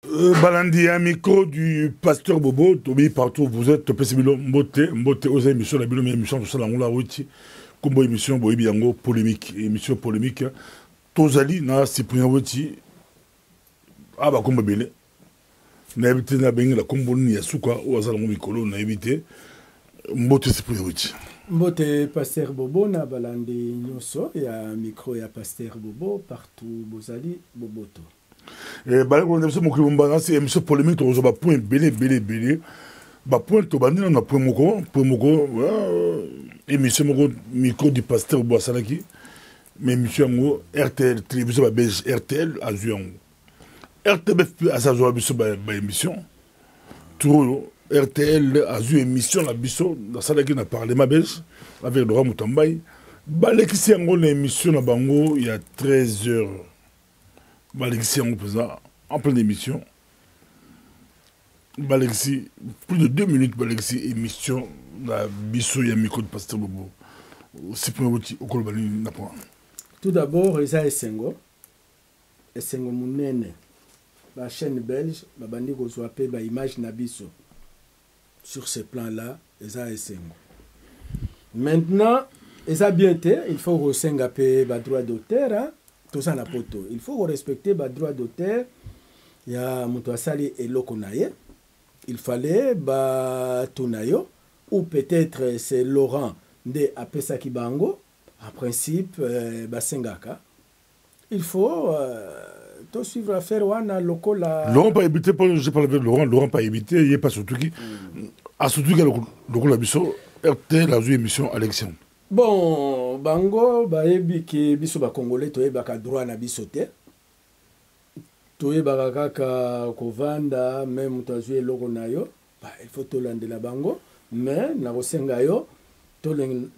Balandi, un micro du pasteur Bobo, Tobi partout vous êtes, Pessimilo, Mbote, aux émissions, la bilan, émission, tout ça, on l'a outil, comme émission, Boibiango, polémique, émission polémique, Tozali, na, Cyprien Woti, ah bah, comme Bélé, n'a évité, n'a bien la comboni, Yasuka, ou Azal Mikolo, n'a évité, Mbote, Cyprien Woti. Mbote, pasteur Bobo, na Balandi, Nyoso, il y a un micro, il y a pasteur Bobo, partout, Bozali, Boboto. Balai ko ndemso mo kibomba c'est émission polémique to ba point belé ba point to bandi na point moko émission moko micro du pasteur Boissalaki mais émission ngo RTL télévision ba belge RTL azuan RTBF azazo biso ba émission tout RTL azu émission la biso na salaki na parlement belge avec Laurent Mutambay baleki si ngo l'émission na bango il y a 13h. Balexi en pleine émission. Balexi, plus de 2 minutes, Balexi, émission, la bisso et micro de Pasteur Bobo. C'est pour vous, au Kolbani, n'apprend. Tout d'abord, Eza Essengo. Essengo Mounene. La chaîne belge, la bandi Gozoapé, la image Nabiso. Sur ce plan-là, Eza Essengo. Maintenant, Eza bien été, il faut ressengaper le droit d'auteur, hein. Tout ça, il faut respecter le droit d'auteur. Il y a Moutouassali et Lokonaye. Il fallait Tunayo, ou peut-être c'est Laurent de Apesaki Bango. En principe, Sengaka. Il faut tout suivre l'affaire Wana Lokola. Laurent pas évité, je parle avec Laurent, Laurent pas évité, il n'est pas surtout qui. À surtout qui Lokola Bisso, RTL a joué émission élection. Bon, Bango, baebi ki biso ba Congolais toyebaka droit na biso te. Toyebaka kaka kovanda même mutazwe eloko na yo. Il faut tolandela bango, mais na kosenga yo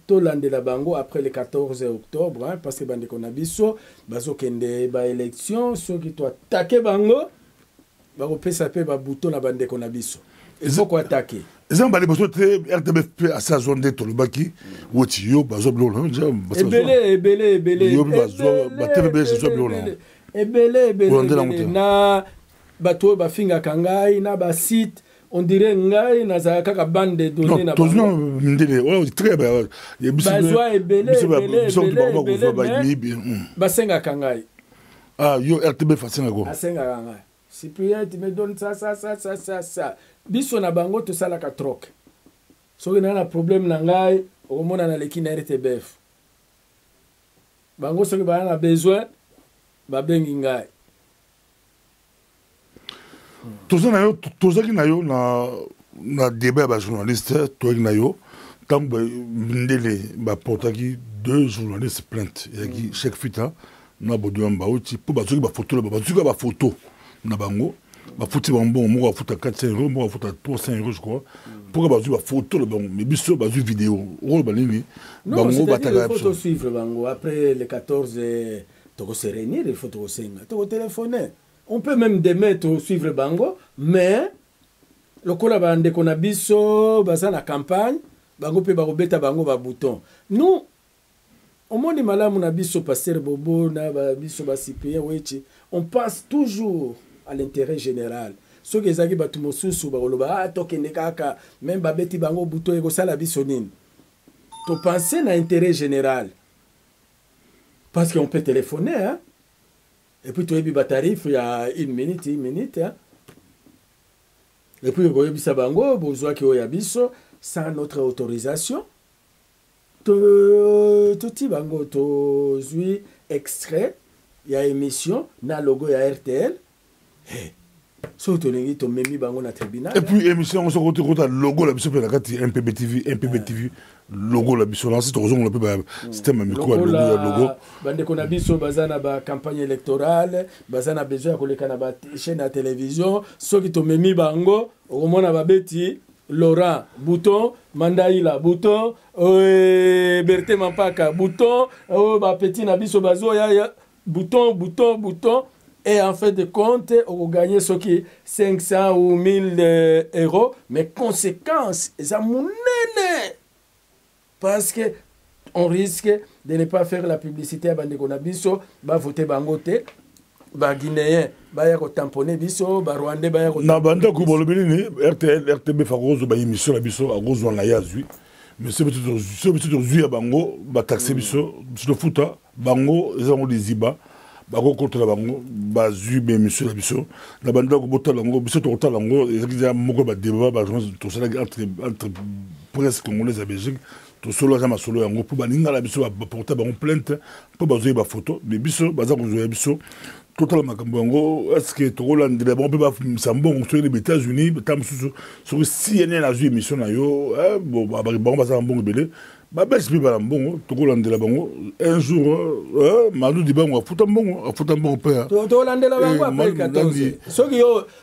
tolandela bango après le 14 octobre, hein, parce que bandeko na biso bazokende ba élection, soki to attaquer bango, ba kopesa pe ba bouton na bandeko na biso. Il faut quoi attaquer. Les emballés, parce que RTBF à sa zone de Tolobaki, où tu y as, na bato bafinga kangai na ba site on dirait ngai na za kaka bande de données na très bien bazwa ebele basenga kangai ah yo RTBF asenga kangai Cyprien tu me donnes ça biso na bango to sala ka troc soki na na problème na ngai omona na leki na RTBF bango soki ba na besoin ba bengi ngai tozaki na yo na débat ba journaliste toki na yo tambo ndele ba portaki 2 journalistes plainte yaki chèque fita na bodouamba oti po ba soki ba photo na bango ba fouti bon mo ba futa 400 €, mo ba futa 300 €, je crois. Pourquoi ba photo le bon mais biso ba vidéo rôle ba nini bango ba taga il faut suivre bango après le 14 to se réunir il faut to senga to téléphoner on peut même démettre suivre bango mais le kola ba ndeko na biso ba na campagne bango pe ba robeta bango ba bouton nous au monde malamu na biso pasteur Bobo na ba biso ba Cyprien wechi on passe toujours à l'intérêt général. Ce que ezaki batu mosusu ba koloba tokende kaka même babeti bango buto eko sala biso nini. To penser na intérêt général. Parce qu'on peut téléphoner hein. Et puis to yebi ba tarif il y a 1 minute hein. Et puis ko yebi sa bango bozwa ki oya biso sans notre autorisation. To ti bango to zui extrait il y a émission na logo ya RTL. Et puis émission on se retrouve logo la biso pe la kati MPB TV logo la biso lancé tozongo le pe système micro logo bande ko na biso bazana ba campagne électorale bazana besoin ko leka na ba chaîne à télévision soki to memi bango au mona ba beti Laurent bouton Mandaïla bouton Berté Mampaka bouton ba petit na biso bazo ya bouton. Et en fait de compte, on gagne ce qui est 500 ou 1000 €. Mais conséquence, ça mounene. Parce que on risque de ne pas faire la publicité à Bandeko Nabiso, va voter Bangote. ba guinéen baya ko tamponner biso ba rwandais baya ko na banda ko bolobeli ni RTL RTB fagozo ba émission la biso a gozo na yazui mais c'est peut-être zuya bango ba taxer biso biso futa bango ezango diziba bako contre bango ba zu be émission la biso na banda ko botala ngo biso to tala ngo ezaki moko ba débat ba to sala entre presse congolaise à Belgique to solo za masolo yango pour baninga la biso ba porter bango plainte pour bazoye ba photo mais biso baza ko zoya biso total makambo yango est-ce que to landela bon peut ba sambon sur les États-Unis tam sur CNN a joué émission na yo bon ba baza bon belé ba bes bi ba bon to landela bango un jour Madou di bango futa bon père to landela bango après 14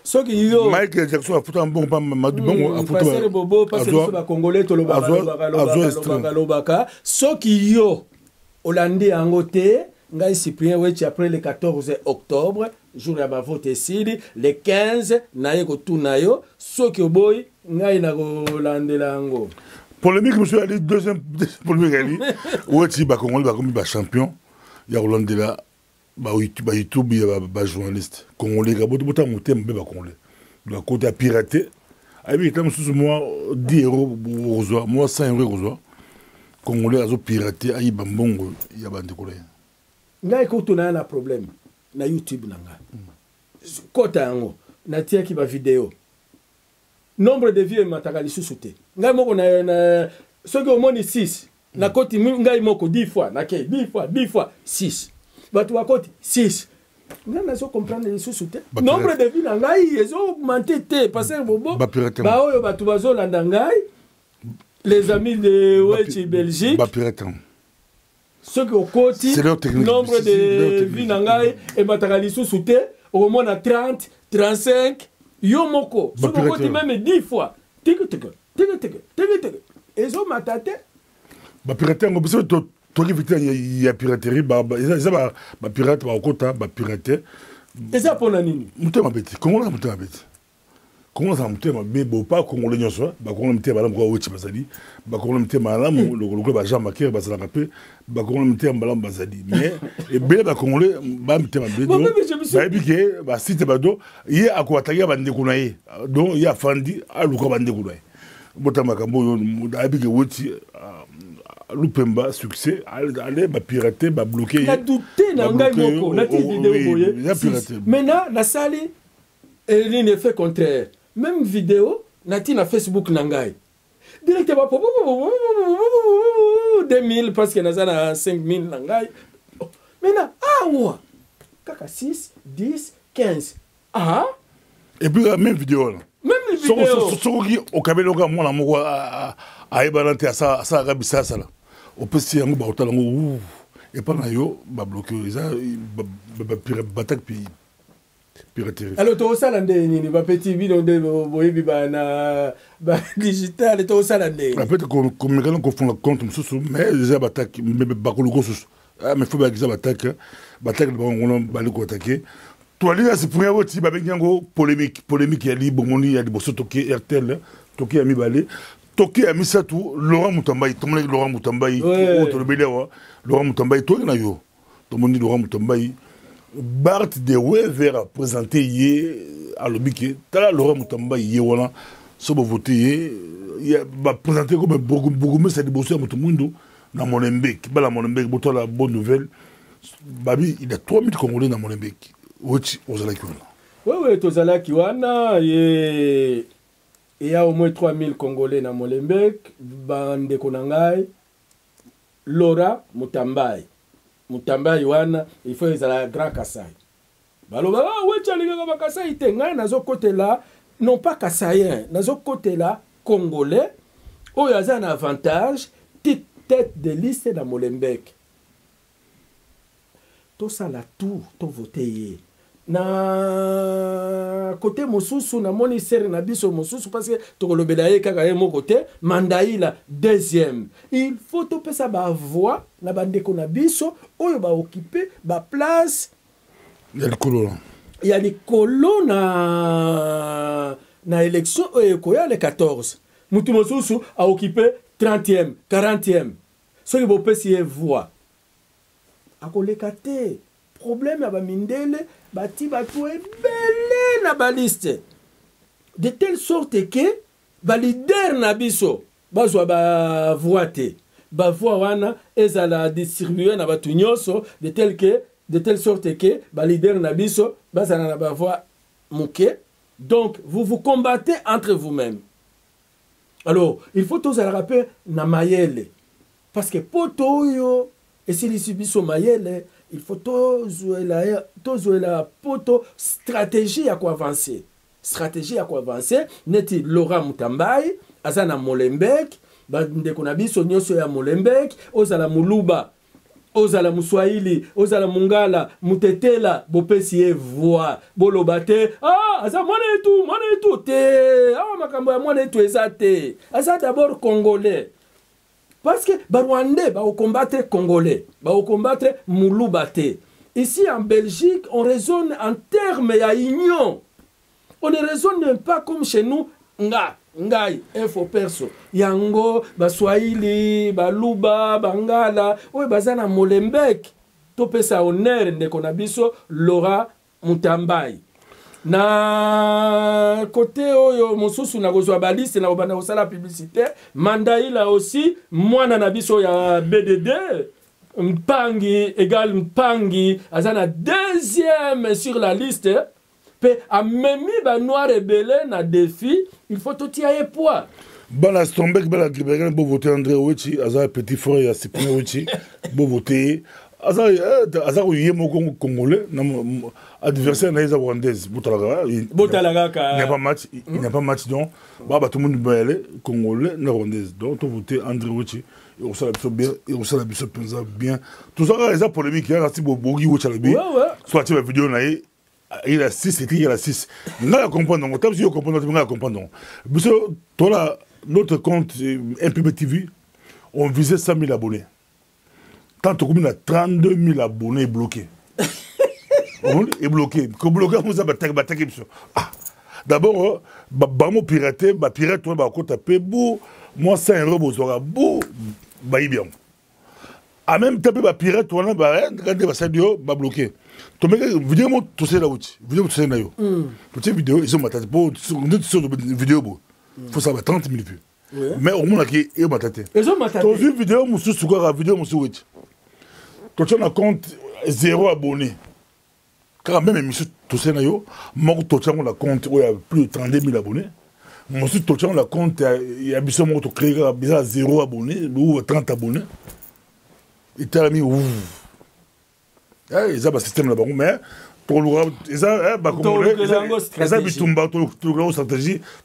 soki yo Michael Jackson futa bon pas Madou bango futa passer bobo passer ba congolais to lo baka soki yo Hollande yango te ngai Cyprien Wechi après le 14 octobre jour ya ba vote sidi le 15 naye ko tunayo soki oboy ngai na ko landela yango polémique monsieur Ali deuxième polémique Ali Wechi ba Congolais ba comme ba champion ya landela ba YouTube ba journaliste congolais ka bota mutem ba congolais ba côté à pirater abi tam sous moi 10 euros reçoit moi 100 euros reçoit congolais azo pirater ayi bambongo ya bandekole ngai ko tuna na problème na YouTube nanga kota yango na tiaki ba vidéo nombre de vues mataka lisusu te ngai moko na soki omoni 6 na koti ngai moko 10 fois na ke 10 fois 6 batu wa koti 6 ngai na so comprendre lisusu te nombre de vues ngai ezo augmenter te parce que bobo ba oyo batu bazolanda ngai les amis de Wechi Belgique ba pirater ce qui au côté nombre de vues nangai et matakalisusu souté au moins à 30 35 yomoko ce qui au côté même 10 fois tic et zo matate ba pirater ngo biso to vite ya piraterie ba pirate ba okota ba pirater et ça pour nani mutema beti kongola mutema beti kongola sa mutema be bo pa kongolo nyonso ba kongola mutema bala mko Wechi bazali ba kongola mutema la lo ba Jean Maker ba sala pe ba kongola mutema bala bazali mais et bele ba kongolais ba mutema be do ba ebike ba site ba do ye akwataki ba ndeko na ye donc ya fandi aluka ba ndeko na ye botama kambo yo ebike Wechi Lupemba succès aller ba pirater ba bloquer na douté na ngai moko na ti vidéo boye maintenant la sali et il fait contraire même vidéo nati na Facebook nangai directement 2000 parce que nazana 5000 nangai maintenant ouah kaka 6 10 15 et puis la même vidéo soki okabeli oka mwana moko ayebana te asalaka bisasa la opesi yango baotala yango epa na yo babloke eza batake piraterie alors tosala nde nini bapeti bino nde boyebi bana digital tosala nde peut-être komekana kofunga compte mosusu mais eza batake bakoluko susu mais fo bakiza batake bango bali koatake toalinga Cyprien Wechi babengi yango polémique ya libomoni ya liboso toke RTL toke ya mibale toke ya misatu Laurent Mutambai tomoni Laurent Mutambai otolobeli awa Laurent Mutambai toke na yo tomoni Laurent Mutambai Bart de Wever présenté yé alobike tala Laurent Mutambai yé wana so bo voter yé ba présenter comme beaucoup mais ça liboso ya mutumundu na Molenbeek bala Molenbeek botola bonne nouvelle babi il y a 3000 Congolais dans Molenbeek Wechi ozalaki wana ouais tozalaki wana et il y a au moins 3000 Congolais dans Molenbeek bandeko na ngai Laura Mutambai wana il faut ezala Grand Kasai baloba Wechi alingaka ba Kasai te ngai nazo côté là non pas Kasayen nazo côté là Congolais oyo aza na avantage tête de liste dans Molenbeek tout ça la tout to voter na côté mosusu na moni ser na biso mosusu parce que tokolobela ye kaka ye mo côté Mandaïla deuxième il faut to pesa ba voix na bandeko na biso oyo ba occuper ba place ya likolo na élection koya le 14 mutu mosusu a occuper 30e 40e soki bo pesi ye voix akoleka te problème ya bamindele bati bato ebele na baliste de telle sorte que balider na biso bazwa bavoi te bavoi wana ezala distribué na bato nyonso de telle sorte que balider na biso bazala na bavoi moke. Donc vous vous combattez entre vous-mêmes. Alors il faut tous le rappeler na mayele parce que poto yo esilisi biso mayele il faut tous la poto stratégie à quoi avancer. Stratégie à quoi avancer. Neti Laurent Mutambai, Azana Molenbeek, ndeko na biso nyonso ya Molenbeek, ozala Muluba, ozala Muswahili, ozala Mungala, Mutetela, bopesi ye voix, bolobate, aza mwana etu te, makambo ya mwana etu eza te. Aza d'abord congolais. Parce que Barwandais va combattre congolais, va combattre Muluba te. Ici en Belgique, on raisonne en termes ya union. On ne raisonne pas comme chez nous, ngai, info perso. Yango, Baswahili, Baluba, Bangala, oui, Bazana Molenbeek. Tope sa honneur de konabiso Laura Mutambai. Na côté oyo mosusu na kozwa baliste na obanda kosala publicité, Mandaïla aussi, mwana na biso ya BDD. Mpangi égale Mpangi, azana deuxième sur la liste. Pe amemi ba noir rebelle na défi, il faut tout y aller poids. Bala Stombek, bala Griberen, beau voter André Ouechi, azar petit frère ya Cyprien Ouechi, beau voter. Azar yemo congolais, adversaire na rwandaise, Boutalaga. Boutalaga. Il n'y a pas match donc, bah tout le monde va aller congolais na rwandaise. Donc tout voter André Ouechi. Et on s'en bien, et on s'en bien. Tout ça, il y a polémique, il y a un Bogi Ouechi à la bille. Soit tu vas vidéo na il a 6 et il y a 6. Nous comprenons, nous comprenons. Notre compte MPB TV, on visait 100 000 abonnés. Tant qu'on a 32 000 abonnés bloqués. Et bloqués. Quand bloqué, on a attaqué. D'abord, on piraté, pirate, on va taper, moi 100 euros, on va bien. En même temps, les pirates, on va bloquer. Tu as vidéo, tu sais là où vidéo, tu sais là où. Petite vidéo, ils ont maté. Pour une vidéo, il faut savoir 30 000 vues. Mais au moins, ils ont maté. Ils ont maté. Tu as une vidéo, tu sais quoi, vidéo, tu as un compte 0 abonnés. Car même, tu sais là où, moi, tu as un compte où il y a plus de 32 000 abonnés. Moi, tu as un compte, il y a un compte qui créé 0 abonnés, ou 30 abonnés. Il t'a mis ouf. Ils ont un système là-bas, mais pour le ils ont une stratégie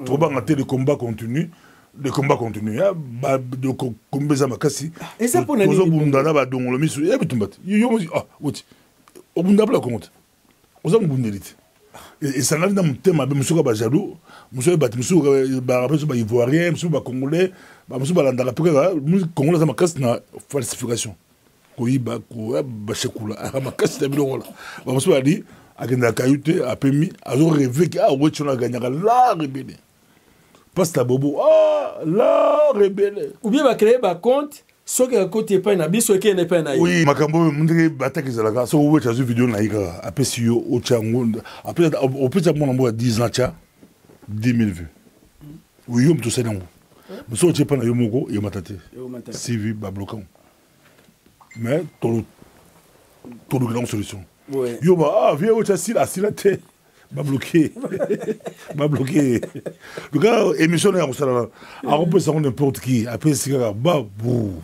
pour le combat continu. Le combat continu. De combat zamakasi. Et ça pour les bundana ba dongolo misu. Ya bitumbat. Yo woti. Obunda bla compte. Oza mbundelite. Et ça n'a pas thème ba musuka ba jaloux. Musuka ba musuka ba rappelé ba ivoirien, musuka ba congolais, ba musuka ba landala peka congolais zamakasi na falsification. Koyiba ko ba shekula amakasi ta bilongola. Ba musuka di akenda kayute apemi azo rêver que woti on a gagné la rebelle. Parce que bobo la rebelle. Ou bien va créer un compte, ce qui est à côté pas na biso qui n'est pas na. Oui, makambo mundre bataki zalaka so wo chazu vidéo na ika après si yo o chango après au plus mon nombre 10 ans cha 10 000 vues. Oui, yo mto senango. Muso che pa na yo moko yo matate. CV ba bloquant. Mais tout le grand solution. Oui. Yo ba viens au chassi la silate. M'a bloqué. M'a bloqué. Le gars, émission là, on peut savoir n'importe qui. Après, c'est là, bah, bouh.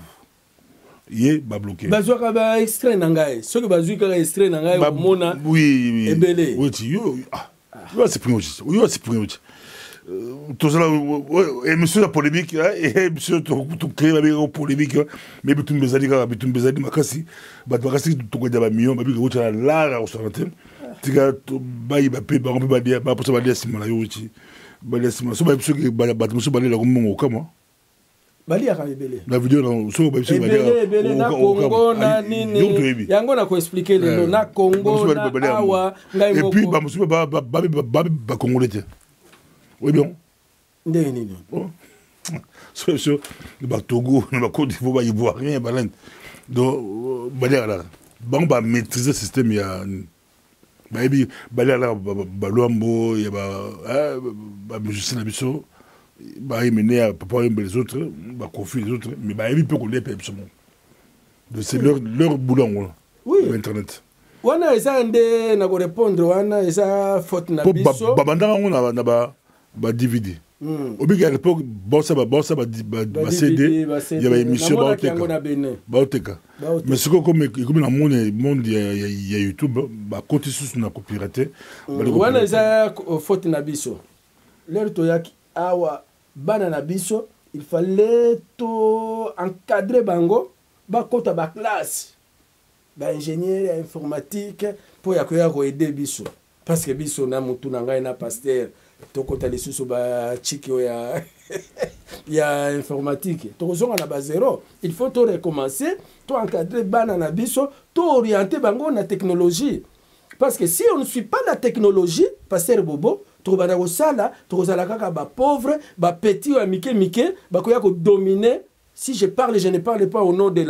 Il m'a bloqué. Bazoka ba extrait nangaye. Ce que bazoka extrait nangaye, mona. Oui. Ebele. Oui, yo, c'est pris aussi. Yo, c'est pris aussi. Tout ça, émission la polémique, et émission tout créé la polémique, mais bitum bezali, makasi, makasi, tout quoi d'abord million, mais bitum là, là, au restaurant. Tika bayi ba pe ba on peut ba dia ba pour ça ba dia simala yo chi ba dia simala so ba biso ke ba muso ba le ko mo kama bali ya kabele la vidéo na so ba biso ba dia na Congo na nini yango na ko expliquer le na Congo na awa ngai moko et puis ba muso ba congolais oui bien ndé nini so ba Togo na ba Côte d'Ivoire ba ivoirien ba lente donc ba dia là ba maîtriser système ya bayebi balala balwambo ya ba musicien na biso mener papa les autres ba confier les autres mais bayebi peu qu'on les paye absolument c'est leur boulot oui internet wana eza nde na ko répondre wana eza faute na biso babanda ngona na ba DVD obiga à l'époque bossa ba CD il y avait émission baoteka mais ce que comme dans monde ya YouTube ba côté sous na copyrighté wana eza faute na biso leur to yaki awa bana na biso il fallait to encadrer bango ba kota ba classe ba ingénieur informatique pour ya ko aider biso parce que biso na mutu na ngai na pasteur to kota lisusu ba chiki ya informatique to zonga na ba zéro il faut to recommencer to encadrer bana na biso to orienter bango na technologie parce que si on ne suit pas la technologie pasteur Bobo to bana ko sala to sala kaka ba pauvre ba petit ou mike ba ko ya ko dominer. Si je parle, je ne parle pas au nom des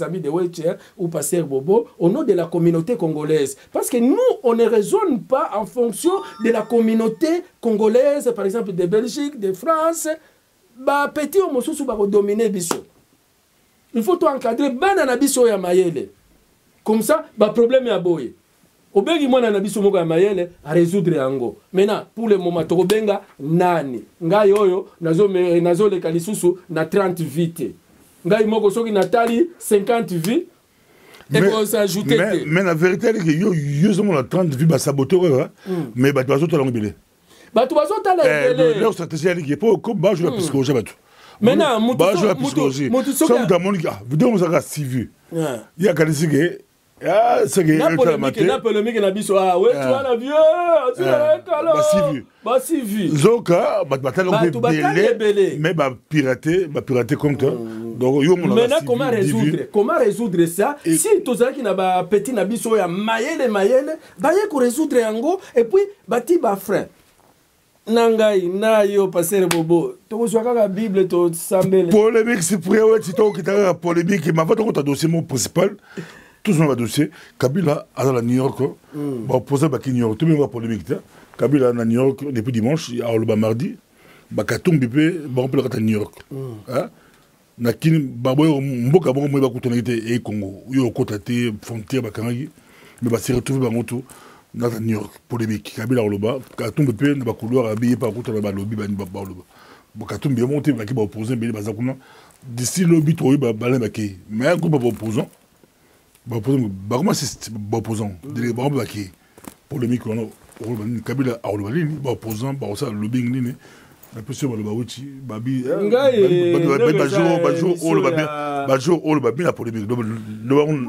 amis de Welcher ou Pasteur Bobo, au nom de la communauté congolaise. Parce que nous, on ne raisonne pas en fonction de la communauté congolaise, par exemple de Belgique, de France. Bah, petit ou mosusu va dominer biso. Il faut tout encadrer, banana biso ya mayele. Comme ça, bah problème ya boye. Obegi mwana na biso moko ya mayele a résoudre yango. Maintenant pour le moment to benga nani ngai oyo nazo le kalisusu na 30 vite. Ngai moko soki natali 50 vies et qu'on s'ajouter mais la vérité est que yo zo na 30 vies ba saboteur mais ba bazo to langibele. Ba to bazo ta langibele. Leur stratégie est que pour comme ba je la psychologie ba tout. Maintenant ba je la psychologie. Somme da mon gars, vous devez nous civi. Il y a kalisi ah, c'est que la polémique na biso ah ouais tu as la vieux tu as kala ba civi zoka batalo belé mais ba pirater compte donc yo mon maintenant comment résoudre ça si tozaki na ba petit na biso ya mayele ba ye ko résoudre yango et puis bati ba frein nangai na yo passer Bobo to kozwaka ka bible to sambele polémique c'est pour ouais tu to kitaka polémique mais va to ta dossier mon principal tout le dossier Kabila à la New York va poser ba New York tout le monde polémique Kabila à New York depuis dimanche à le mardi ba katumbi pe ba remplir à New York hein na kini ba boyo mboka bongo ba kutonete e Congo yo kotate frontière ba kangi mais ba se retrouver ba moto na New York polémique Kabila le bas katumbi pe na ba couloir habillé par kutana ba lobby ba ba le bas ba katumbi monter ba ki ba opposer be ba zakuna d'ici lobby to ba ba ba ki mais un groupe opposant comment c'est opposant des bombes qui polémique on Kabila a le opposant ba ça lobbying ni la personne le bauchi babi bajo babi la polémique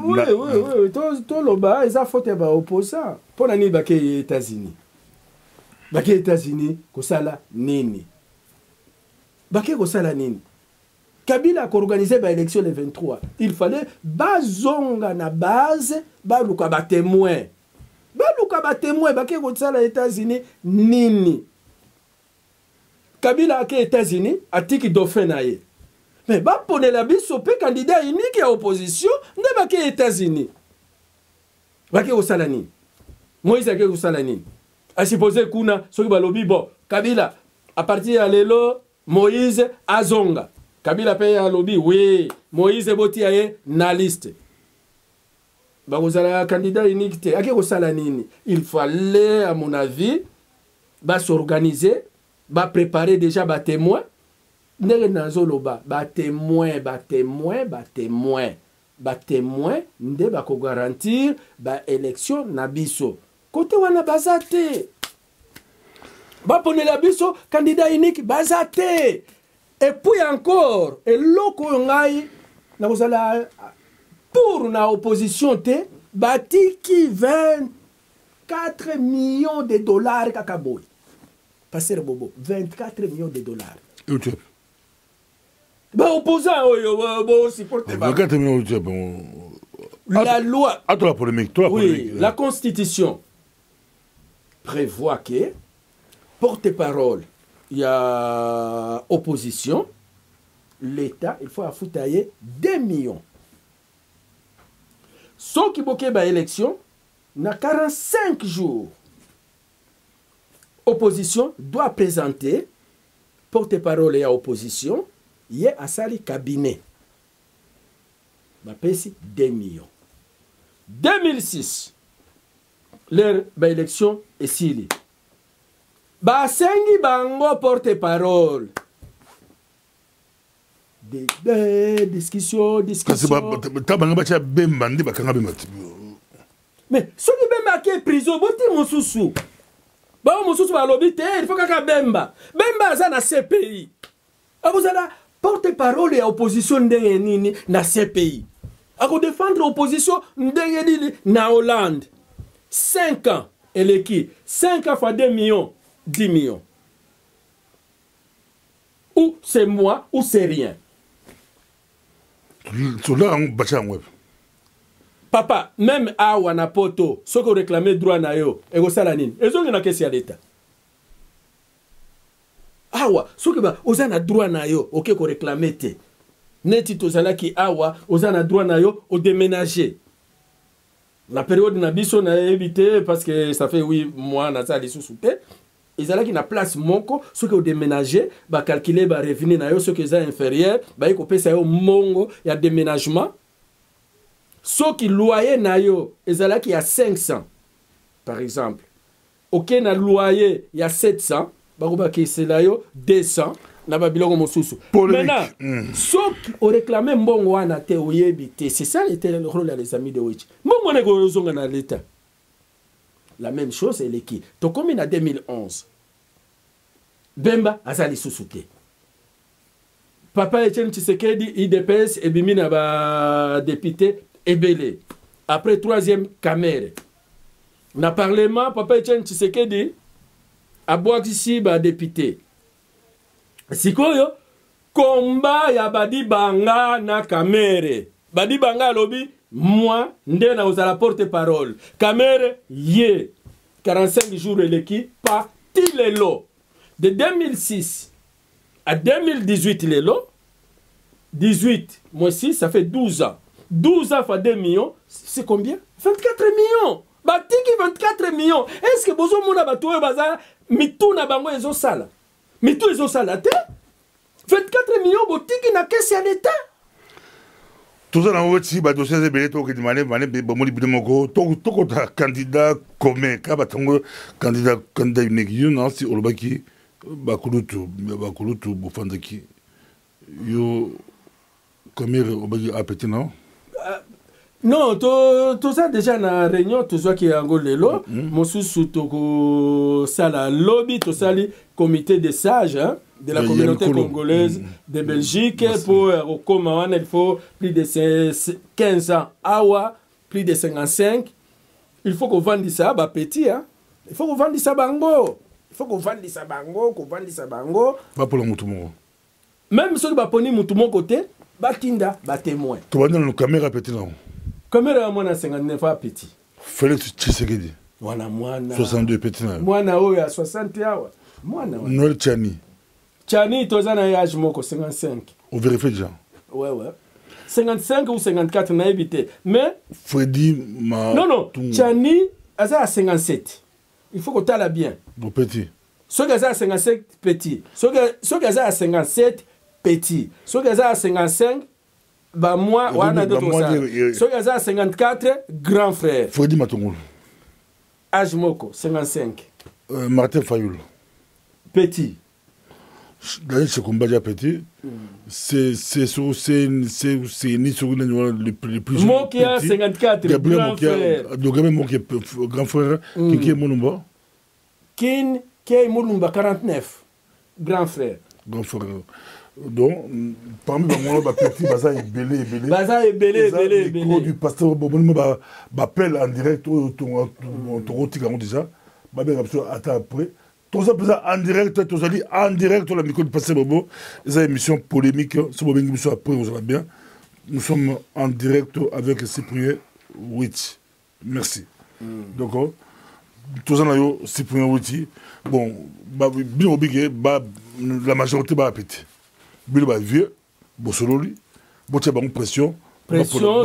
oui to loba eza faute ba opposant pour nani ba ke États-Unis ko sala nini ba ke ko sala nini Kabila a organisé l'élection le 23. Il fallait bazonga na base, baluka ba témoin. Baluka ba témoin, ba ke kotsala États-Unis nini. Kabila a ke États-Unis, atiki dauphin na ye. Mais ba pone la biso pe candidat unique à opposition, ne ba ke États-Unis. Ba ke kotsala nini. Moïse a ke kotsala nini. A supposer kuna soki ba lobi bon, Kabila à partir ya lelo Moïse azonga. Kabila paye à lobby, oui. Moïse Boti aye na liste. Bah vous avez un candidat unique. Il fallait, à mon avis, bah s'organiser, bah préparer déjà bah témoin. Bah témoin, nde bah ko garantir bah élection na biso. Côté wana bazate. Bah pone la biso candidat unique bazate. Et puis encore, et loko ngai pour na opposition te bati qui 24 millions de dollars kakaboy. Passer Bobo, 24 millions de dollars. Bah opposant bon supporte 24 millions de dollars. La loi. Attends la polémique, oui, la constitution prévoit que porte-parole il y a opposition, l'État, il faut affouter 2 millions. Ceux qui bloquent l'élection, na 45 jours. Opposition doit présenter porte-parole et opposition, y a asali cabinet. Bapesi 2 millions. 2006, leur élection est sili. Basengi bango porte-parole. Discussion. Mais ceux qui bemba qui est prison, boti mosusu. Ba mosusu ba lobby te, il faut kaka bemba. Bemba za na CPI. Akuzala porte-parole ya opposition ndenge nini na CPI. Ako défendre opposition ndenge nini na Hollande. 5 ans eleki, 5 ans fois 2 millions, 10 millions. Ou c'est moi ou c'est rien. Papa, même awa na poto, ceux qui réclament droit na yo, et go salanine, et ont na question à l'État. Awa, ceux qui ba ozana droit na yo, ok ko réclamer te. Neti tozala ki awa, ozana droit na yo, au déménager. La période na biso na évité parce que ça fait 8 mois na ça les sous-souté. Ils allaient qui na place monko, ceux qui ont déménagé, ba calculer ba revenu na yo, ceux qui sont inférieurs, ba y couper ça yo mongo, y a déménagement. Ceux qui loyer na yo, ils allaient qui y a 500, par exemple. Ok na loyer, il y a 700, ba kuba ki c'est là yo 200, na ba biloko mosusu. Maintenant, ceux qui ont réclamé mbongo wana te oyebite, c'est ça le rôle des amis de Witch. Mbongo ne go zonga na l'état. La même chose, elle est qui? Donc, comme en 2011, Bemba azali sousouté. Papa Etienne Tshisekedi, IDPS, et Bimina ba député, Ebele. Après, 3e Kamere. Na parlement, Papa Etienne Tshisekedi, a boit ici, ba député. Sikoyo, combat ya Badi Banga na Kamere. Badi Banga lobby. Moi, ndena la porte-parole. Kamere, ye. 45 jours l'équipe, parti les lots. De 2006 à 2018, les lots. 18, moi 6, ça fait 12 ans. 12 ans fois 2 millions, c'est combien? 24 millions. Batiki 24 millions. Est-ce que bozo mona batoué baza, mitou na bango ezo sala? Mitou ezo sala te? 24 millions, botiki na caisse à l'État? Tout ça dans votre site, dossier de Béléto qui demande, candidat commun, candidat unique, non, si on le baki, bakulutu, bufandaki, yo, comme au baki appétit, non? Non, tout ça déjà na réunion, tout ça qui est en Golelo, Mosusu toko sala lobby, tout ça li comité des sages, hein, de la communauté congolaise de Belgique pour il faut plus de 15 ans, awa, plus de 55. Il faut qu'on vende ça, bah petit, hein. Il faut qu'on vende ça bango. Il faut qu'on vende ça bango, qu'on vende ça bango. Pas pour le moutoumon. Même ceux qui va poni moutoumon côté, bah tinda, bah témoin. Tu vas dans le caméra petit là. Caméra moi na 59 ans petit. Félix Tshisekedi. Wana mwana. 62 petit là. Mwana oya 60 awa. Mwana. Noël Tchani. Tchani toza na âge moko 55. On vérifie déjà. Ouais ouais. 55 ou 54 na évité. Mais Freddy ma. Non, Tchani aza à 57. Il faut que tu la bien. Bon petit. Ceux qui aza à 57 petit. Ceux qui aza à 57 petit. Ceux qui aza à 55 bah moi wana d'autres ça. Ceux qui aza à 54 grand frère. Freddy Matongolo. Âge moko 55. Martin Fayoul. Petit. D'ailleurs, ce combat déjà petit, c'est ni sur le plus. Moi qui a 54, grand frère. Gabriel Mo qui est grand frère, qui est Moulumba. Qui est Moulumba 49, grand frère. Grand frère. Donc, parmi les gens, petit, Baza est belé. Baza est belé. Le du pasteur Bobon m'appelle en direct, ton routier déjà. Attends après. Tout ça en direct, tout ça en direct, la micro du pasteur Bobo. Les émissions polémiques, ce moment émission après, vous allez bien. Nous sommes en direct avec Cyprien Witch. Merci. Donc, tout ça, Cyprien Witch. Bon, bien obligé, la majorité va péter. Bien vieux, Bossololi, Botia Bang pression, pression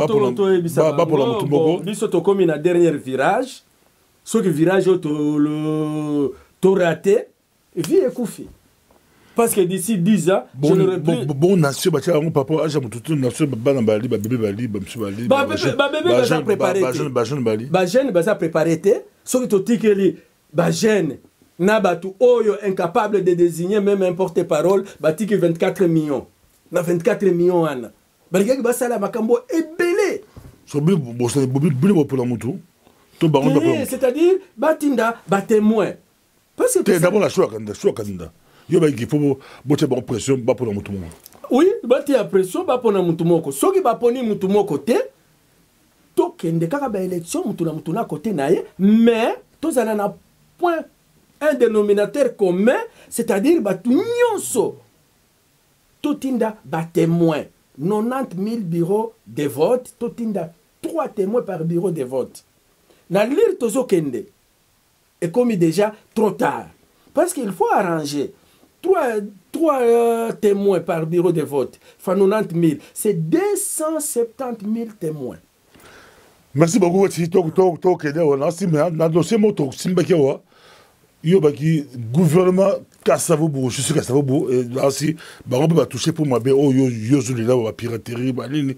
biso tokomi na dernier virage soki virage to raté vie ekufi parce que d'ici 10 ans je n'aurai plus bon nation batia on papa aja mututu nation bana bali bébé bali bamsu bali bébé baza préparé ba jeune bali ba jeune baza préparé te soki totikeli ba jeune na batu oyo incapable de désigner même un porte-parole batiki 24 millions na 24 millions ana balikaki basala makambo ebele so bobi pour la mutu to bango c'est-à-dire batinda ba témoin parce que d'abord la choix candidat yo ba il faut bote bon pression ba pour la mutu oui bati ya pression ba pour na mutu moko soki ba poni mutu moko te to kende kaka ba élection mutu na côté naye mais to zana na point un dénominateur commun c'est-à-dire batu nyonso totinda ba témoin 90 000 bureaux de vote totinda 3 témoins par bureau de vote na lire tozo kende et comme déjà trop tard parce qu'il faut arranger 3 témoins par bureau de vote enfin 90 000 c'est 270 000 témoins. Merci beaucoup to kende on a si na dossier moto simbaki wa yo baki gouvernement Kasavubu je suis Kasavubu et là aussi bango ba toucher pour moi bien oh yo zulila ba piraterie ba nini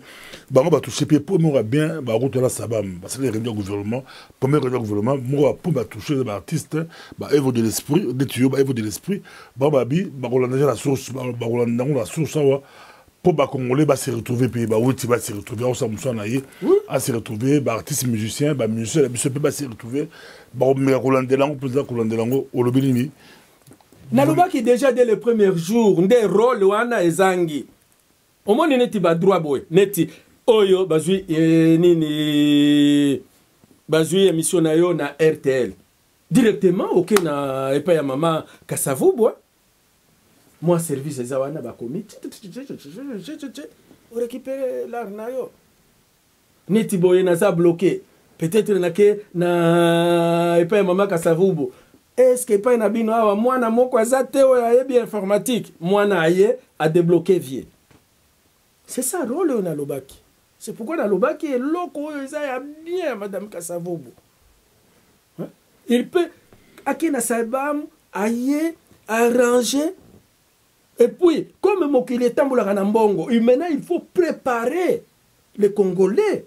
bango ba toucher pour moi bien ba route là sabam parce que les réunions gouvernement premier réunion gouvernement moi pour ba toucher les artistes ba évo de l'esprit de tuyau ba évo de l'esprit ba bi ba Rolanda la source ba Rolanda la source pour ba congolais ba se retrouver puis ba oui tu vas se retrouver on s'en naïe à se retrouver ba artiste musicien ba musicien ba se retrouver ba mais Rolanda lango président Rolanda lango au lobby nalobaki déjà dès le premier jour nde rôle wana ezangi omoni neti ba droit boy neti oyo bazui nini bazui émission na yo na RTL directement ok na epa ya mama Kasavubu moi service eza wana ba comité o récupérer l'argent yo neti boye na za bloqué peut-être na epa ya mama Kasavubu. Est-ce que pas na bino awa mwana moko azate o ayebi informatique mwana aye a débloquer vie. C'est ça rôle na lobaki. C'est pourquoi na lobaki est loko eza ya bien madame Kasavubu. Hein? Il peut akina sabam aye arranger et puis comme mokili tambola na mbongo maintenant il faut préparer les Congolais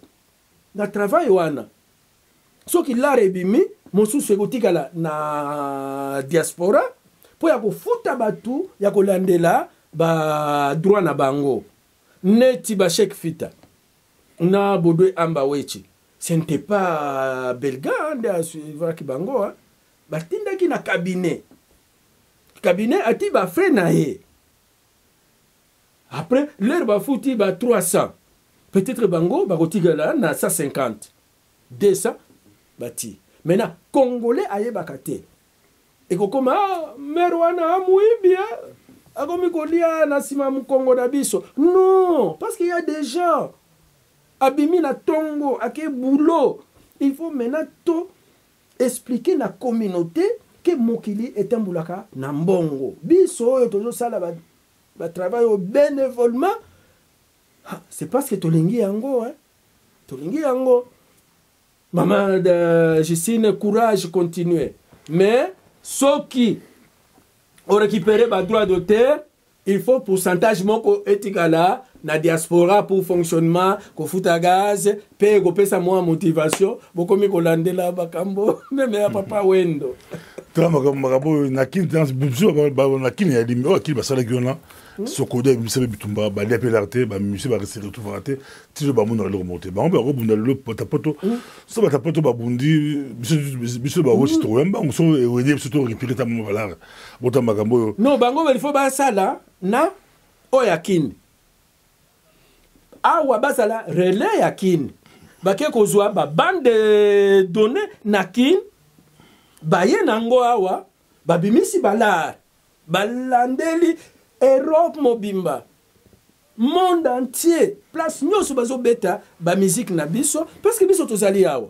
na travail wana. Soki la rebimi mosusu ekotikala na diaspora po ya kofuta batu ya kolandela ba droit na bango neti ba Cheikh Fita na Bodwe Amba Wechi ce n'était pas belga nde asuivra ki bango batindaki na cabinet ati ba frais na ye après leur ba futi ba 300 peut-être bango ba kotikala na 150 200 bati. Maintenant, Congolais aye bakate. Et comme Merwana Amouibia, agomi kolia na sima Congo na biso. Non, parce qu'il y a des gens abimi na tongo, ake boulot. Il faut maintenant tout expliquer la communauté que mokili est un boulaka na mbongo. Biso yo tozo sala ba travail au bénévolement. C'est parce que tolingi yango hein. Tolingi yango. Maman de Justine, courage, continuer. Mais ceux qui ont récupéré le droit d'auteur, il faut pourcentage moko etikala na diaspora pour fonctionnement, ko futa gaz, paye ko pesa moi motivation, boko mi ko landela bakambo, même ya papa wendo. Tama makambo na kin dans bubso ba na kin ya limi o kin basala kiona. Sokode bisabe bitumba ba lepe l'arte ba monsieur ba rester retrouver raté ti ba mon le remonter ba on ba rebunda le potapoto so ba tapoto ba bundi biso ba wo citoyen ba on so wede biso to récupérer ta mo valeur bota makambo non bango il faut ba sala na oyakin awa basala relais yakin ba ke kozwa ba bande de données nakin ba ye nango awa ba bimisi balar balandeli Europe mobimba monde entier place nyoso bazo beta ba musique na biso parce que biso tozali awa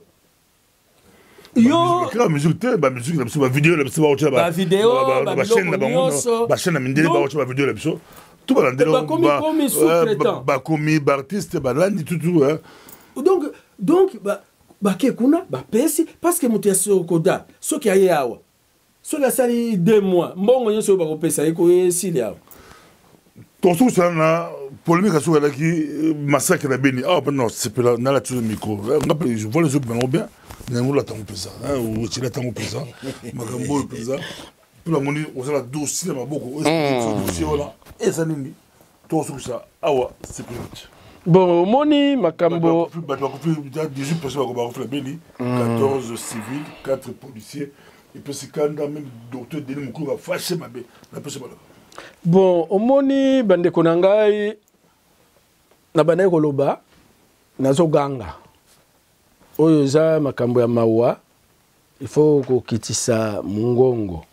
yo la musique ba musique na biso ba vidéo la biso ba vidéo ba chaîne na bango ba chaîne na mindeli ba vidéo la biso tout balandelo comme sous-traitant comme artiste balandi tout donc ke kuna pesi parce que mutu ya sokoda soki aye awa soki asali 2 mois mbongo nyonso bakopesa eko esili awa tout ça na polémique sur la qui massacre na Beni non c'est pas na la tout micro je vois les autres bien na nous la tango pesa ou tu la tango pesa makambo pesa pour la moni on a dossier na boko dossier voilà et ça nini tout ça awa c'est plus bon moni makambo 18 personnes va faire Beni 14 civils 4 policiers et puis c'est quand même docteur Denis Moukou va fâcher ma bé la personne. Bon, omoni bandeko na ngai na banaye koloba nazoganga oyo za makambo ya mawa il faut kokitisa mungongo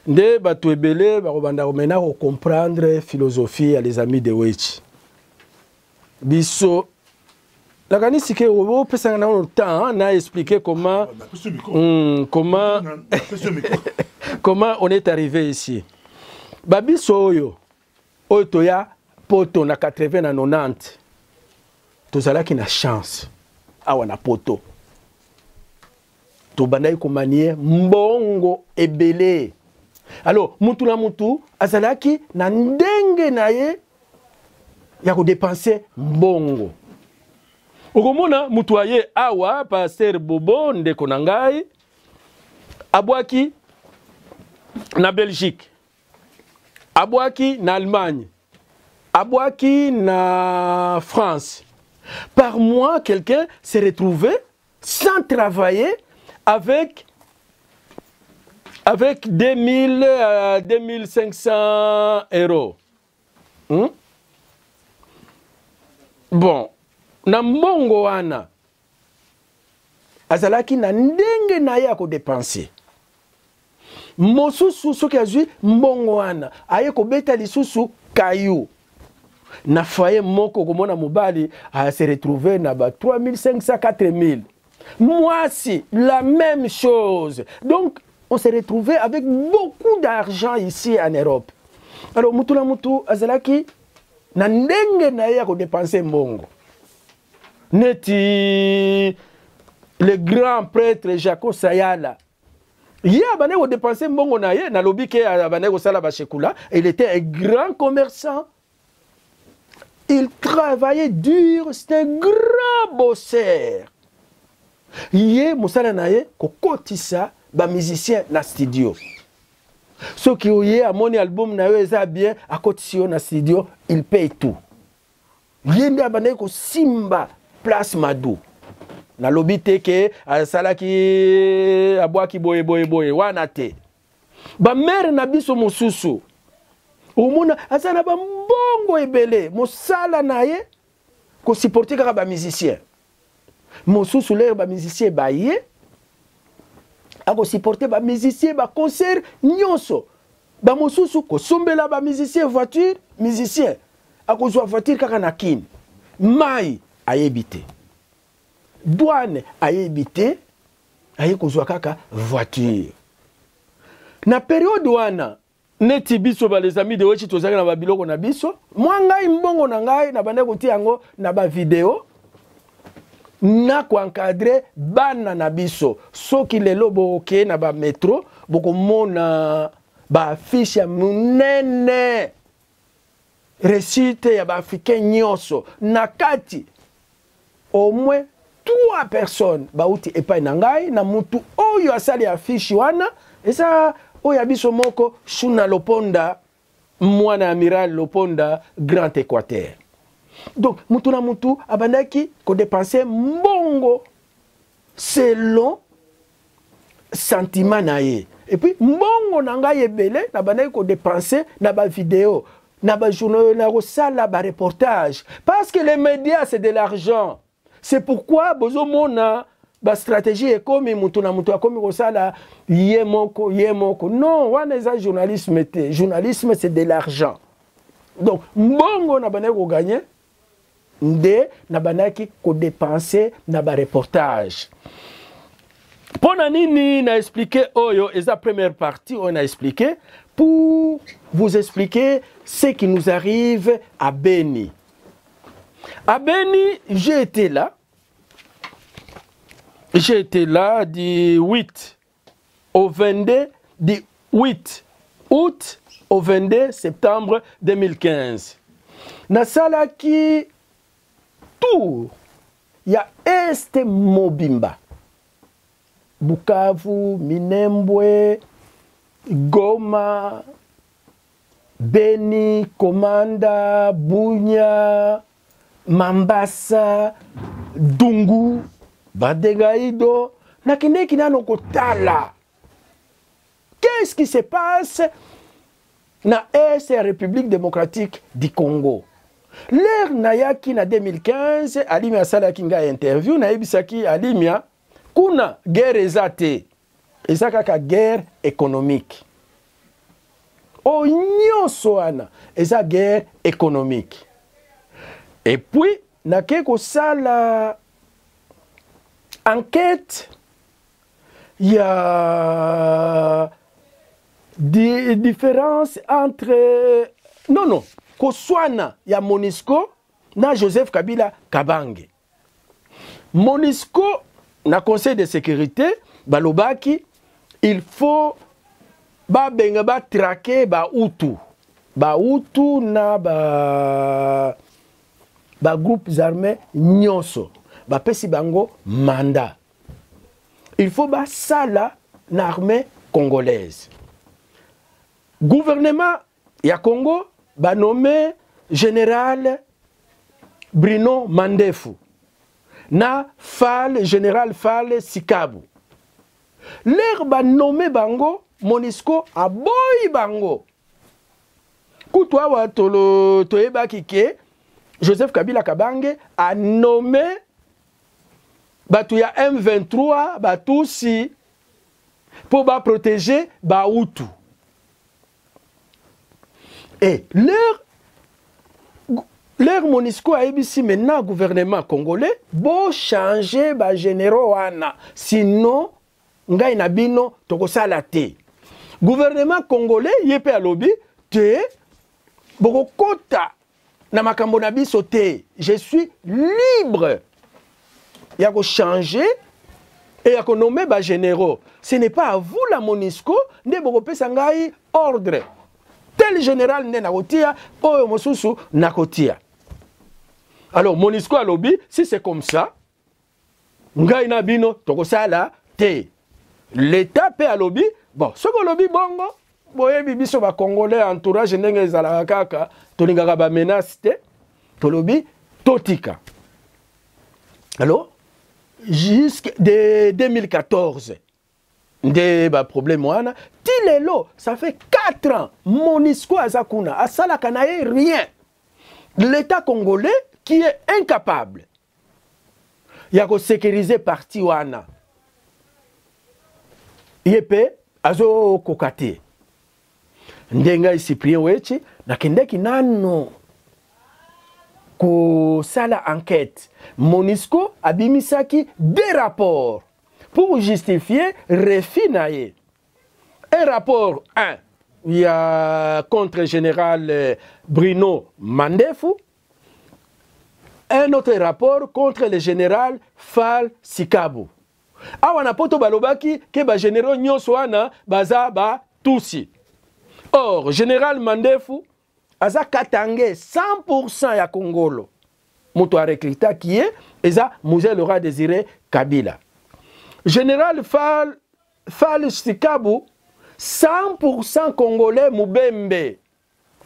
nde bato ebele bakobanda komena ko comprendre philosophie ya les amis de Wechi biso nakanisi ke opesanga na le temps na expliquer comment comment on est arrivé ici. Babiso oyo toya poto na 80 na 90 tozalaki na chance awa na poto to bandai komanie mbongo ebele alors mutu na mutu azalaki na ndenge na ye ya ko dépenser mbongo okomona mutu aye awa pasteur Bobo ndeko na ngai abwaki na Belgique abwaki na Allemagne, abwaki na France. Par mois, quelqu'un s'est retrouvé sans travailler avec 2000 à 2500 euros. Bon, na mbongo wana azalaki na ndenge na ye ko dépenser. Mosusu soki azwi mbongo wana aye kobeta lisusu kayu na foyer moko komona mobali se retrouver na ba 3500 4000 mwasi la même chose. Donc on s'est retrouvé avec beaucoup d'argent ici en Europe. Alors mutu na mutu azalaki na ndenge na ye ko dépenser mbongo neti le grand prêtre Jacob Sayala. Il a dépensé mbongo na ye na lobi ke abane ko sala ba shekula. Il était un grand commerçant. Il travaillait dur, c'était un grand bosseur. Yé musala na ye ko kotisa ba musicien na studio. Ceux qui ont yé amoni album na yo eza bien a kotisi na studio, il paye tout. Yé ndi abane ko simba place Madou. Na lobi teke salaki abwaki boye wana te ba mère na biso mosusu omona azana ba mbongo ebele mosala na ye ko supporter kaka ba musicien mosusu le ba musicien ba ye ako supporter ba musicien ba concert nyonso ba mosusu ko sombela ba musicien voiture musicien ako zwa voiture kaka na kin mai ayebite douane ayebite aye kozwa kaka voiture na période wana neti biso ba les amis de Wechi tozaka na babiloko na biso mwa ngai mbongo na ngai na bande kotia yango na ba video na ko encadrer bana na biso soki lelo boke na ba metro boko mona ba affiche ya munene récite ya ba africain nyonso na kati au moins 3 personnes bauti epai na ngai na mutu oyo asali affiche wana esa oyo biso moko Shuna Loponda mwana amiral Loponda Grand Équateur. Donc mutu na mutu abandaki ko dépenser mbongo selon sentiment na ye. Et puis mbongo na ngai ebele na bandaki ko dépenser na ba vidéo na ba journal na ko sala ba reportage parce que les médias c'est de l'argent. C'est pourquoi bozomona ba stratégie est comme mutu na mutu akomi kosala yemoko. Non, wana eza journalisme te. Journalisme c'est de l'argent. Donc mbongo na banaki ko gagner nde na banaki ko dépenser na ba reportage. Pona nini na expliqué oyo, et la première partie, on a expliqué pour vous expliquer ce qui nous arrive à Beni. À Beni, j'ai été là. J'ai été là du 8 au 22, du 8 août au 22 septembre 2015. Na sala qui tour, il y a Est Mobimba. Bukavu, Minembwe, Goma, Beni, Komanda, Bunya, Mambasa, Dungu, Badegaido, Nakindeki nano kotala. Qu'est-ce qui se passe na Est République démocratique du Congo? L'ère Nayaki na 2015, Alimia Salaki nga interview, na Ibisaki Alimia, kuna guerre ezate, ezaka guerre économique. O nyonso wana, eza guerre économique. Et puis, na keko sala enquête, il y a des différences entre... Non, Koswana, il y a Monisco, na Joseph Kabila Kabange. Monisco, na Conseil de sécurité, balobaki, il faut traquer Hutu. Hutu na groupes armés nyonso. Pesi bango mandat. Il faut sala na armée congolaise. Gouvernement ya Congo nommé général Bruno Mandefu na général Fall Sikabu. L'air nommé bango Monisco a boy bango. Kutwa wa toeba kike Joseph Kabila Kabange a nommé Batuya M23 Batusi pour protéger Hutu. Et leur Monisco a ici maintenant gouvernement congolais bo changer ba généraux wana, sinon ngai na bino tokosala te. Gouvernement congolais yepe alobi te boko kota na makambo na biso te. Je suis libre. Il y a changer et il y a nommer ba généraux. Ce n'est pas à vous la Monisco de boko pesa ngai ordre. Tel général n'est nakotia, oyo mosusu nakotia. Alors, Monisco a lobby, si c'est comme ça, ngai na bino tokosala te. L'État paie à lobby, bon, ce que lobby bongo, boye bibiso ba congolais entourage ndenge ezala kaka, tolingaka ba menace te, to lobby totika. Alors, jusqu'en 2014, des problèmes wana, tilelo, ça fait 4 ans, Monisco azakuna, asala kanaye rien. L'État congolais qui est incapable. Il y a sécuriser parti wana. Yepe azo kokate. Ndenga Cyprien Wechi nakendeki nano ko sala enquête. Monisco abimisaki des rapports pour justifier refinaye. Un rapport 1, il y a contre général Bruno Mandefu. Un autre rapport contre le général Fall Sikabu. Awana poto balobaki ke ba généraux nyonso wana baza ba tusi. Or, général Mandefu aza katange 100% ya Congolo. Muto a recruta qui est eza Mouzel Laurent Désiré Kabila. Général Fall Sikabu 100% congolais Mubembe.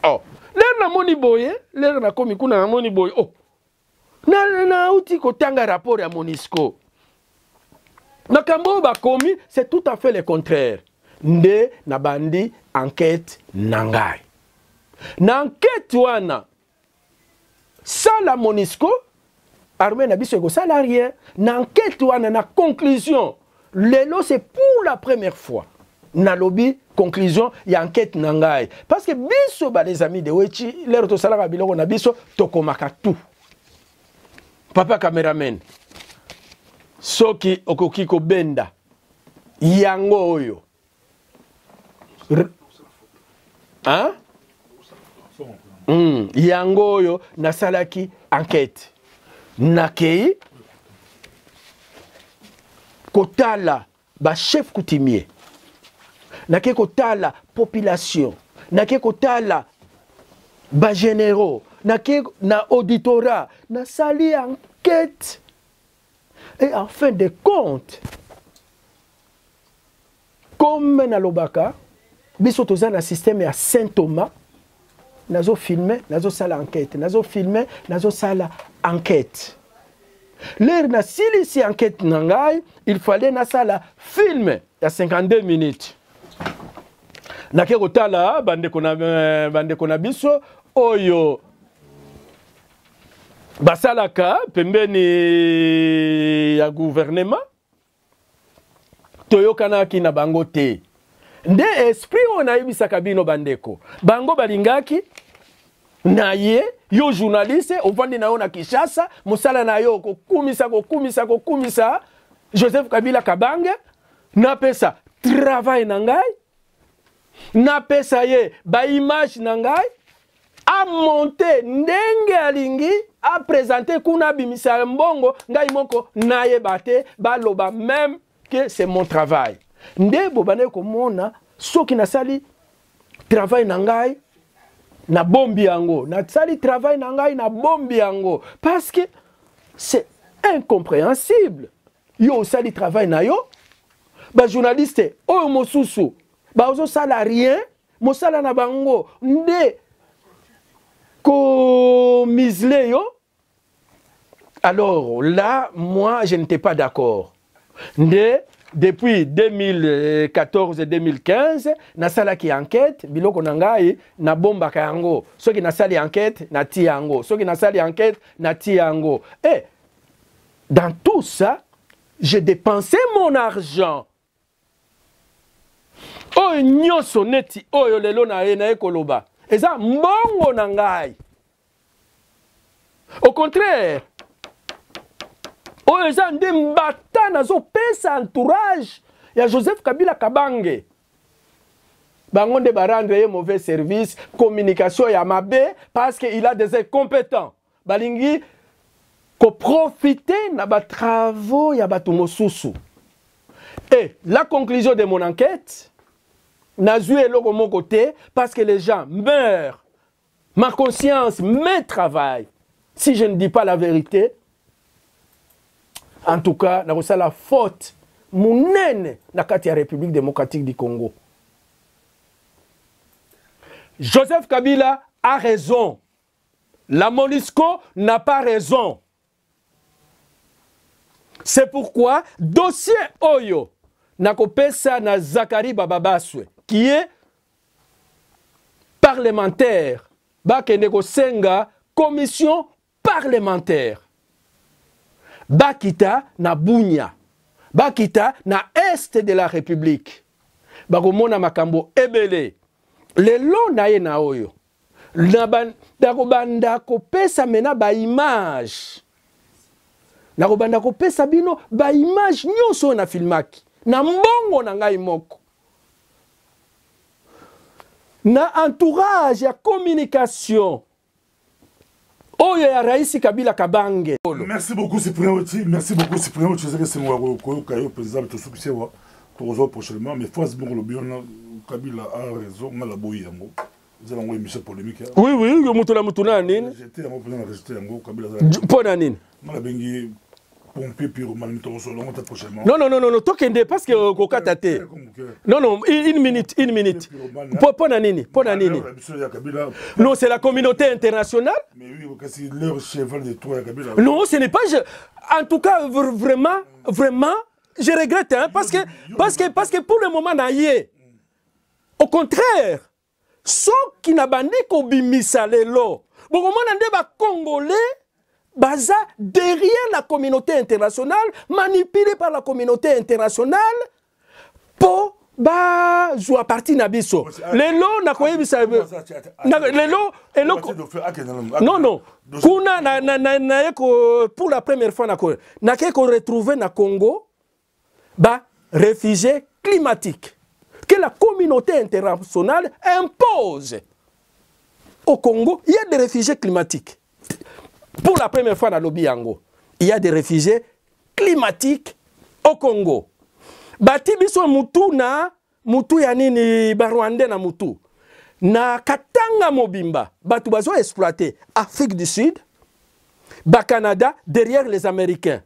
Oh, l'air na moni boye, l'air na komi kuna na moni boye. Oh. Na uti kotanga rapport ya Monisco. Na kambo ba komi, c'est tout à fait le contraire. Nde na bandi enquête nangai. Na enquête wana sala Monisco armée na biso ko salarié na enquête wana na conclusion. Lelo c'est pour la première fois. Na lobby conclusion ya enquête nangai parce que biso ba les amis de Wechi lero to salaka biloko na biso tokomaka tout. Papa cameraman soki okoki ko benda yango oyo hein? Yango oyo nasalaki enquête nakei kotala ba chef coutumier nakei kotala population nakei kotala ba généraux nakei na auditorat nasali enquête et en fin de compte comme nalobaka biso toza na système ya Saint Thomas nazo filmer nazo sala enquête nazo filmer nazo sala enquête l'air na sili si enquête nangai il fallait na sala film ya 52 minutes nake kotala bande kona biso oyo basalaka pembeni ya gouvernement toyokanaki na bango te nde esprit on a yebisaka bino bandeko bango balingaki na ye yo journaliste ovandi na yo na Kinshasa mosala na yo kokumisa Joseph Kabila Kabange na pesa travail na ngai na pesa ye ba image na ngai a monter ndenge alingi a présenter kuna bimisa mbongo ngai moko na ye bate baloba même que c'est mon travail nde bobane komona soki nasali travail na ngai na bombi yango nasali travail na ngai na bombi yango parce que c'est incompréhensible yo sali travail na yo ba journaliste oyo mosusu ba ozo sala rien mosala na bango nde ko misle yo. Alors là moi je n'étais pas d'accord nde depuis 2014 et 2015 nasalaki enquête biloko nangai na bomba yango soki nasali enquête na ti yango soki nasali enquête na ti yango et dans tout ça j'ai dépensé mon argent oyo nyonso neti oyo lelo na ekoloba eza mbongo nangai au contraire oyo eza nde mbata nazo pesa entourage ya Joseph Kabila Kabange bango nde barendre ye mauvais service communication ya mabe parce que il a des incompétents balingi ko profiter na ba travaux ya bato mosusu. Et la conclusion de mon enquête n'a joué le mon côté parce que les gens meurent, ma conscience me travaille. Si je ne dis pas la vérité, en tout cas, na la faute munene na kati ya République démocratique du Congo. Joseph Kabila a raison. La MONUSCO n'a pas raison. C'est pourquoi dossier Oyo nakopesa na Zakari Bababaswe qui est parlementaire bakende ko senga commission parlementaire bakita na Bunia bakita na est de la République bakomona makambo ebele lelo na ye na oyo nakobanda kopesa mena ba image nakobanda kopesa bino ba image nyonso na filmaki na mbongo na ngai moko na entourage ya communication oyo ya Raisi Kabila Kabange. Merci beaucoup Cyprien Oti, merci beaucoup Cyprien Oti, je sais que c'est moi qui président de tout ce pour prochainement mais fois bon le bien Kabila a raison on a la boye yango. Vous allez envoyer Michel polémique. Oui oui, le mutuna mutuna nini? J'étais en plein rejeté yango Kabila. Pona nini? Mala bengi pompier puis roman to so longo prochainement. Non, tokende parce que kokata te. Non, une minute. Pona nini? Non, c'est la communauté internationale. Mais oui, c'est leur cheval de toi Kabila. Non, ce n'est pas en tout cas vraiment je regrette hein, parce que pour le moment naïe. Au contraire, ceux qui n'a bandi ko bimisa lelo. Beaucoup monde ba congolais baza derrière la communauté internationale, manipulé par la communauté internationale pour jouer partie na biso. Lelo na koyebisa lelo non kuna na pour la première fois na ko retrouver na Congo réfugiés climatiques que la communauté internationale impose au Congo. Il y a des réfugiés climatiques. Pour la première fois dans le Biango, il y a des réfugiés climatiques au Congo. Bati biso mutu na mutu ya nini Barwande na mutu. Na Katanga Mobimba, batu bazo exploité Afrique du Sud, ba Canada derrière les Américains.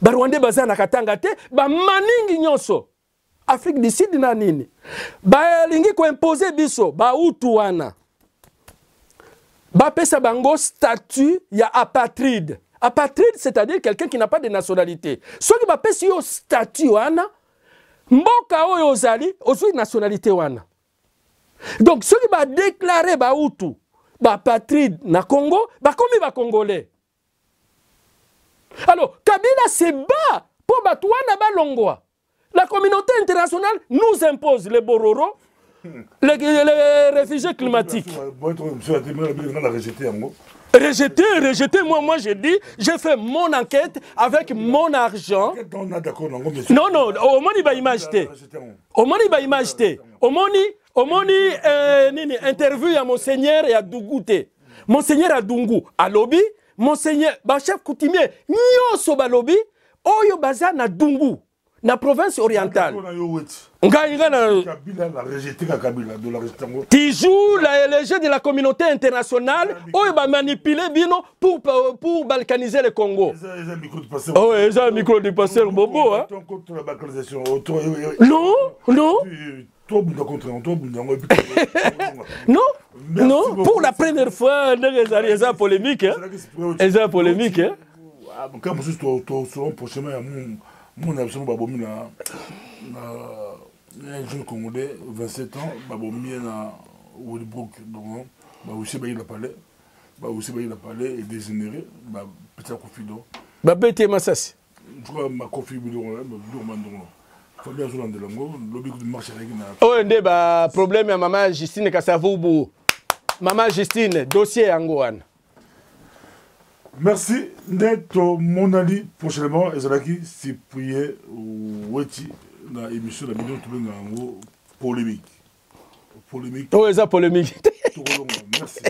Barwande baza na Katanga te, ba maningi nyonso. Afrique du Sud na nini. Ba lingi ko imposer biso, ba utu wana. Ba pesa bango statut ya apatride. Apatride, c'est-à-dire quelqu'un qui n'a pas de nationalité. Soit qui ba pesa yo statut wana, mboka oyo ozali, ozwi nationalité wana. Donc, ceux qui va déclarer Baoutou, apatride na Congo, comme ba Congolais. Alors, Kabila se bat pour Batouana Balongwa. La communauté internationale nous impose les Bororo, les réfugiés climatiques. Rejeter, moi j'ai dit, j'ai fait mon enquête avec mon argent. Non, au moni ba image té. Au moni ba image té. Au moni interview à Monseigneur et à Dougouté. Monseigneur à Dungu, à Lobby, Monseigneur, ba chef coutumier, nyoso ba Lobby, oyo baza na Dungu. Na province orientale. Qui joue les jeux de la communauté internationale, où il va manipuler Bino pour balkaniser le Congo. Oh, ils ont un micro du pasteur Bobo. Hein? Non, non. Non, pour la première fois, ils ont polémique. Ils ont polémique. Mon absolument babomi na un jeune Congolais 27 ans babomi na Woodbrook donc ba aussi ba il a parlé et dégénéré ba petit confido ba bete masasi je crois ma confido ba mandongo faut bien jouer dans le lobby de marché avec na oh ndé ba problème ya maman Justine Kasavubu maman Justine dossier yangoan. Merci d'être mon ami prochainement. Ezalaki si prier Weti dans l'émission de la vidéo polémique. Oh, eza polémique. Merci.